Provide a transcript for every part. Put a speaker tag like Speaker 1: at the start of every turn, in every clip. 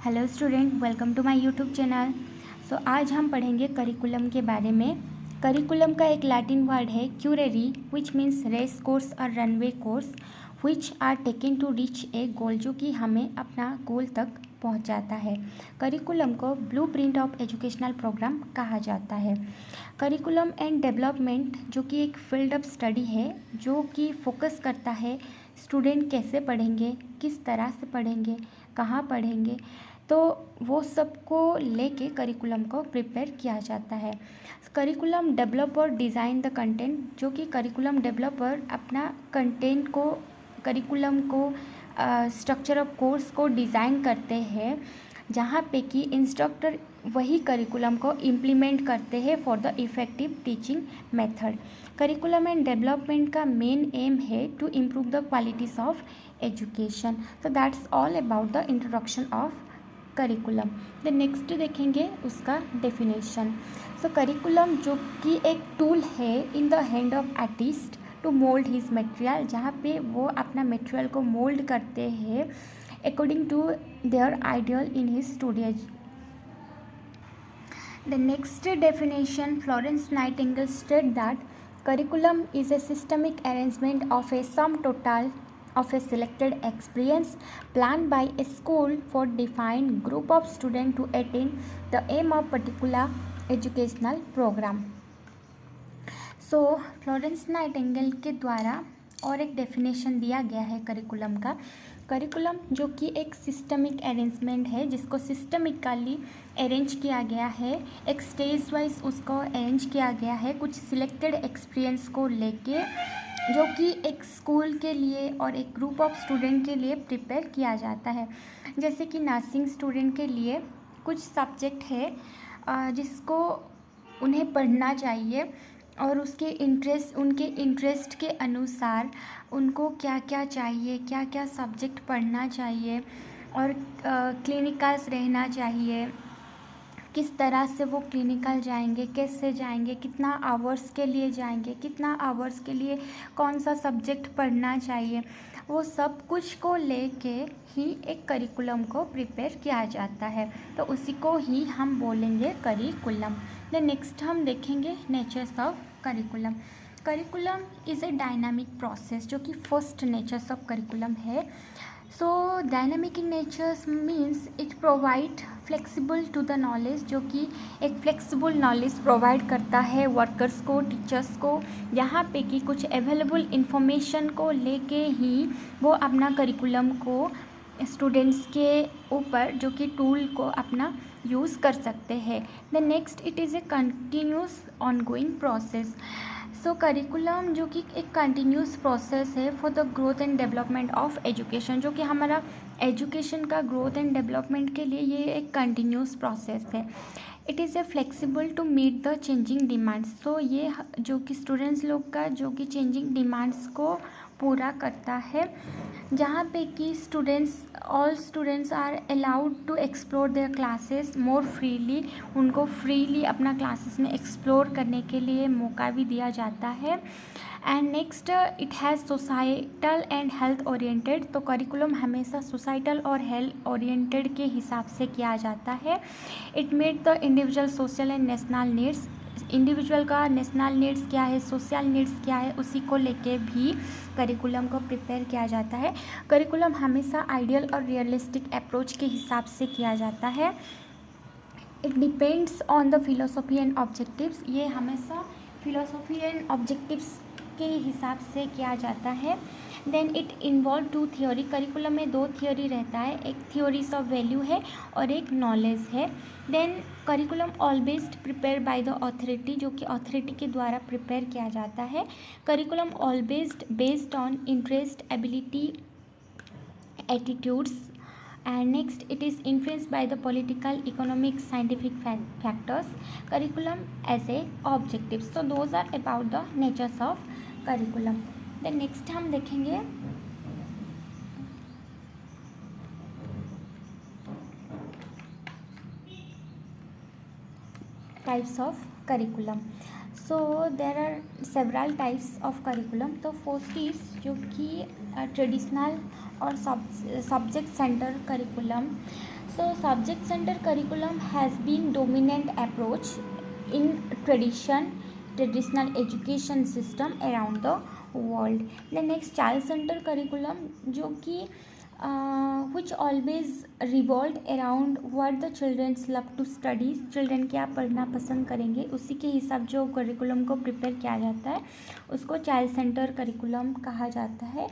Speaker 1: Hello student, welcome to my YouTube channel. आज हम पढ़ेंगे करिकुलम के बारे में। करिकुलम का एक लैटिन वर्ड है क्यूरेरी, विच मीन्स रेस कोर्स और runway course which are taken to reach a goal, जो कि हमें अपना गोल तक पहुंचाता है। करिकुलम को ब्लूप्रिंट ऑफ एजुकेशनल प्रोग्राम कहा जाता है। करिकुलम एंड डेवलपमेंट जो कि एक फील्ड ऑफ स्टडी है, जो कि फोकस करता है स्टूडेंट कैसे पढ़ेंगे, किस तरह से पढ़ेंगे, कहाँ पढ़ेंगे, तो वो सबको लेके करिकुलम को प्रिपेयर किया जाता है। Curriculum developer design the content, जो कि करिकुलम डेवलपर अपना कंटेंट को, करिकुलम को, स्ट्रक्चर ऑफ कोर्स को डिज़ाइन करते हैं, जहाँ पे कि इंस्ट्रक्टर वही करिकुलम को इम्प्लीमेंट करते हैं for the effective teaching method. Curriculum and development का मेन एम है to improve the qualities of education. तो that's all about the introduction of curriculum. The next देखेंगे उसका डेफिनेशन। करिकुलम जो कि एक टूल है in the hand of artist to mould his material, जहाँ पे वो अपना मटेरियल को मोल्ड करते हैं according to their ideal in his studio. The next definition, Florence Nightingale stated that curriculum is a systemic arrangement of a sum total of a selected experience planned by a school for defined group of students to attain the aim of particular educational program. Florence Nightingale के द्वारा और एक definition दिया गया है curriculum का। Curriculum जो कि एक सिस्टमिक अरेंजमेंट है, जिसको सिस्टमिकली अरेंज किया गया है, एक स्टेज वाइज उसको अरेंज किया गया है कुछ सिलेक्टेड एक्सपीरियंस को लेके, जो कि एक स्कूल के लिए और एक ग्रुप ऑफ स्टूडेंट के लिए प्रिपेयर किया जाता है। जैसे कि नर्सिंग स्टूडेंट के लिए कुछ सब्जेक्ट है जिसको उन्हें पढ़ना चाहिए और उनके इंटरेस्ट के अनुसार उनको क्या क्या चाहिए, क्या क्या सब्जेक्ट पढ़ना चाहिए और क्लिनिकल्स रहना चाहिए, किस तरह से वो क्लिनिकल जाएंगे, कैसे जाएंगे, कितना आवर्स के लिए जाएंगे, कितना आवर्स के लिए कौन सा सब्जेक्ट पढ़ना चाहिए, वो सब कुछ को लेके ही एक करिकुलम को प्रिपेयर किया जाता है। तो उसी को ही हम बोलेंगे करिकुलम। द नेक्स्ट हम देखेंगे natures of curriculum. Curriculum is a dynamic process, जो कि फर्स्ट नेचर्स ऑफ करिकुलम है। Dynamic in natures means it provide flexible to the knowledge, जो कि एक फ्लेक्सिबल नॉलेज प्रोवाइड करता है वर्कर्स को, टीचर्स को, यहाँ पे कि कुछ अवेलेबल इंफॉर्मेशन को लेके ही वो अपना करिकुलम को स्टूडेंट्स के ऊपर, जो कि टूल को अपना यूज़ कर सकते हैं। The next, it is a continuous ongoing process. Curriculum जो कि एक कंटिन्यूस प्रोसेस है for the growth and development of education, जो कि हमारा एजुकेशन का ग्रोथ एंड डेवलपमेंट के लिए ये एक कंटिन्यूस प्रोसेस है। It is a flexible to meet the changing demands. ये जो कि स्टूडेंट्स लोग का जो कि चेंजिंग डिमांड्स को पूरा करता है, जहाँ पे कि all students are allowed to explore their classes more freely, उनको फ्रीली अपना क्लासेस में एक्सप्लोर करने के लिए मौका भी दिया जाता है। And next, it has societal and health oriented. तो करिकुलम हमेशा सोसाइटल और हेल्थ ओरिएंटेड के हिसाब से किया जाता है। It meet the individual social and national needs. Individual का नेशनल नीड्स क्या है, सोशल नीड्स क्या है, उसी को लेके भी करिकुलम को प्रिपेयर किया जाता है। करिकुलम हमेशा आइडियल और रियलिस्टिक अप्रोच के हिसाब से किया जाता है। It depends on the philosophy and objectives. ये हमेशा फिलोसॉफी एंड ऑब्जेक्टिव्स के हिसाब से किया जाता है। Then it involve 2 theory. Curriculum में 2 थियोरी रहता है, एक थियोरीज ऑफ वैल्यू है और एक नॉलेज है। Then curriculum always prepare by the authority, जो कि अथॉरिटी के द्वारा प्रिपेयर किया जाता है। Curriculum always based on interest, ability, attitudes. And next, it is influenced by the political, economic, scientific factors. Curriculum as a objectives. So those are about the natures of curriculum. Then next हम देखेंगे types of curriculum. There are several types of curriculum. तो first is जो कि traditional और subject centre curriculum. So subject center curriculum has been dominant approach in traditional education system around the world. The next child center curriculum जो कि which always revolved around what the children love to study, children क्या पढ़ना पसंद करेंगे उसी के हिसाब जो करिकुलम को प्रिपेयर किया जाता है उसको चाइल्ड सेंटर करिकुलम कहा जाता है,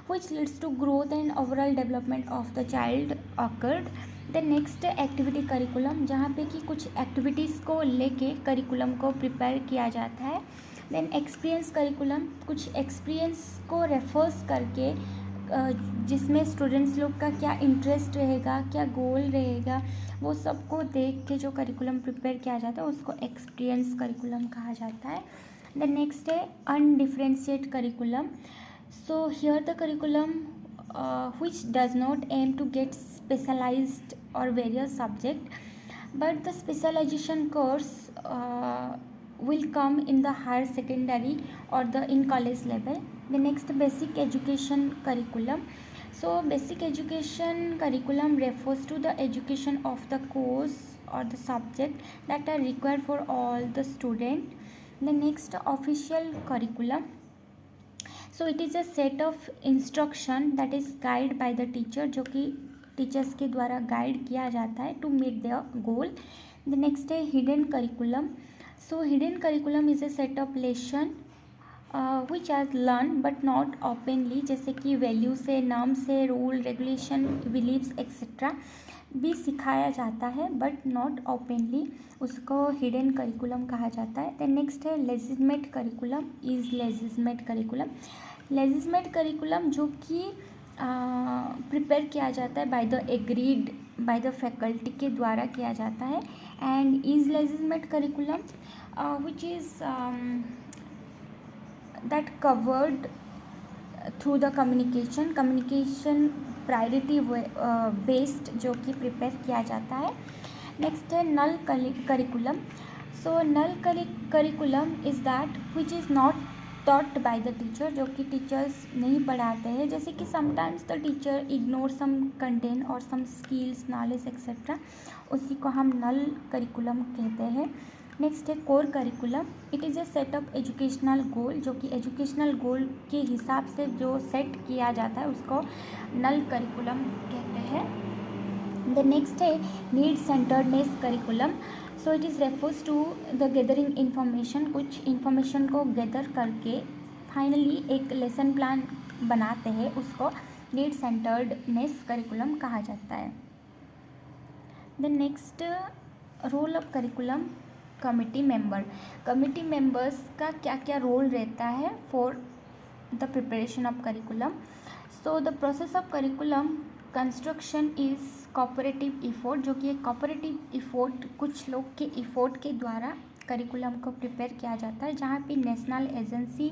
Speaker 1: which leads to growth and overall development of the child occurred. The next activity curriculum जहाँ पे कि कुछ एक्टिविटीज़ को लेके करिकुलम को प्रिपेयर किया जाता है. देन एक्सपीरियंस करिकुलम कुछ एक्सपीरियंस को रेफर्स करके जिसमें स्टूडेंट्स लोग का क्या इंटरेस्ट रहेगा, क्या गोल रहेगा, वो सबको देख के जो करिकुलम प्रिपेयर किया जाता है उसको एक्सपीरियंस करिकुलम कहा जाता है. द नेक्स्ट है अनडिफरेंशिएट curriculum. So here the curriculum which does not aim to get specialized or various subject, but the specialization course will come in the higher secondary or the in college level. The next basic education curriculum. So basic education curriculum refers to the education of the course or the subject that are required for all the student. The next official curriculum. So it is a set of instruction that is guide by the teacher जो कि teachers के द्वारा guide किया जाता है to meet the goal. The next है hidden curriculum. So hidden curriculum is a set of lesson which are learn but not openly, जैसे कि वैल्यू से, नाम से, रूल रेगुलेशन, बिलीव्स एक्सेट्रा भी सिखाया जाता है बट नॉट ओपनली, उसको हिडन करिकुलम कहा जाता है. दैन नेक्स्ट है legislated curriculum. Is legislated curriculum. Legislated curriculum जो कि प्रिपेयर किया जाता है बाय द फैकल्टी के द्वारा किया जाता है. And is legislated curriculum which is that covered through the communication priority based जो कि प्रिपेयर किया जाता है. नेक्स्ट है null curriculum. So null curriculum is that which is not taught by the teacher, जो कि टीचर्स नहीं पढ़ाते हैं, जैसे कि sometimes the teacher ignore some content और सम स्किल्स नॉलेज एक्सेट्रा, उसी को हम नल करिकुलम कहते हैं. नेक्स्ट है core curriculum. It is a set of educational goal, जो कि एजुकेशनल गोल के हिसाब से जो सेट किया जाता है उसको नल करिकुलम कहते हैं. द नेक्स्ट है need centredness curriculum. So it is refers to the gathering information, कुछ इंफॉर्मेशन को गैदर करके फाइनली एक लेसन प्लान बनाते हैं, उसको नीड सेंटर्डनेस करिकुलम कहा जाता है. The next role of curriculum committee members का क्या क्या रोल रहता है for the preparation of curriculum. So the process of curriculum construction is cooperative effort, जो कि एक कोऑपरेटिव इफोर्ट कुछ लोग के इफोर्ट के द्वारा करिकुलम को प्रिपेयर किया जाता है, जहाँ पे national agency,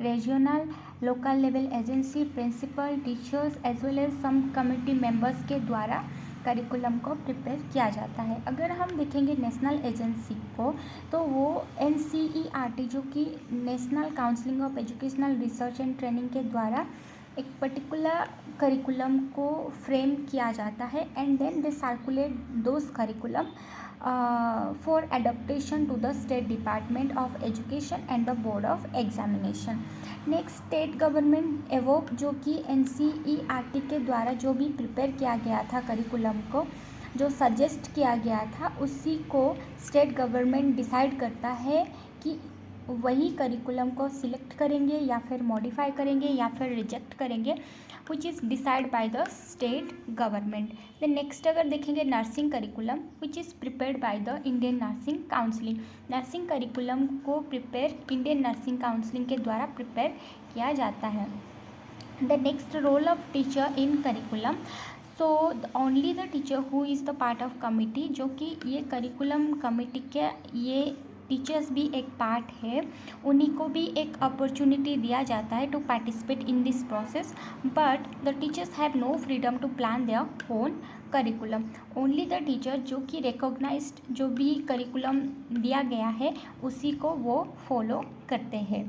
Speaker 1: regional, local level agency, principal, teachers as well as some committee members के द्वारा करिकुलम को प्रिपेयर किया जाता है. अगर हम देखेंगे नेशनल एजेंसी को तो वो NCERT जो कि national counselling of educational research and training के द्वारा एक पर्टिकुलर करिकुलम को फ्रेम किया जाता है and then they circulate those curriculum for adaptation to the state department of education and the board of examination. Next state government evoke, जो कि NCERT के द्वारा जो भी प्रिपेयर किया गया था करिकुलम को, जो सजेस्ट किया गया था, उसी को स्टेट गवर्नमेंट डिसाइड करता है कि वही करिकुलम को सिलेक्ट करेंगे या फिर मॉडिफाई करेंगे या फिर रिजेक्ट करेंगे, which is decide by the state government. Then next अगर देखेंगे nursing curriculum which is prepared by the Indian nursing counselling. Nursing curriculum को प्रिपेयर इंडियन नर्सिंग काउंसिलिंग के द्वारा प्रिपेयर किया जाता है. The next role of teacher in curriculum. So only the teacher who is the part of committee, जो कि ये curriculum committee के ये टीचर्स भी एक पार्ट है, उन्हीं को भी एक अपॉर्चुनिटी दिया जाता है to participate in this process, but the teachers have no freedom to plan their own curriculum. Only the teacher जो कि रिकॉग्नाइज्ड जो भी करिकुलम दिया गया है उसी को वो फॉलो करते हैं.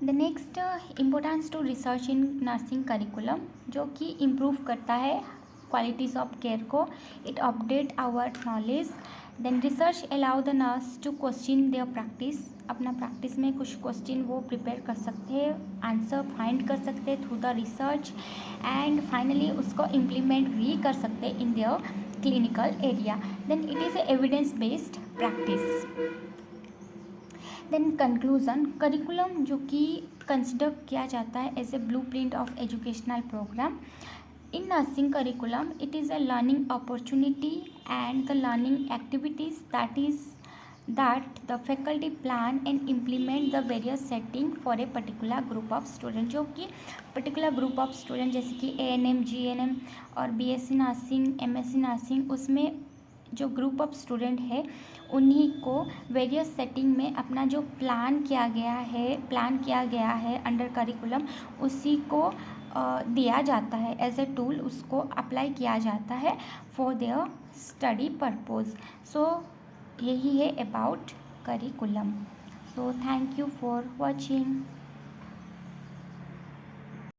Speaker 1: The next importance to research in nursing curriculum, जो कि इम्प्रूव करता है क्वालिटीज़ ऑफ केयर को, it update our knowledge. Then research allow the nurse to question their practice, अपना प्रैक्टिस में कुछ क्वेश्चन वो प्रिपेयर कर सकते हैं, आंसर फाइंड कर सकते हैं through the research, and finally उसको इम्प्लीमेंट भी कर सकते हैं in their clinical area. Then it is a evidence based practice. Then conclusion, curriculum जो कि कंसिडर किया जाता है as a blueprint of educational programme. In nursing curriculum, it is a learning opportunity and the learning activities that the faculty plan and implement the various setting for a particular group of student, जो कि particular group of student जैसे कि ANM, GNM और BSc nursing, MSc nursing, उसमें जो group of student है उन्हीं को वेरियस सेटिंग में अपना जो प्लान किया गया है अंडर करिकुलम, उसी को दिया जाता है एज ए टूल, उसको अप्लाई किया जाता है फॉर देयर स्टडी पर्पज़। सो यही है about curriculum. So thank you for watching.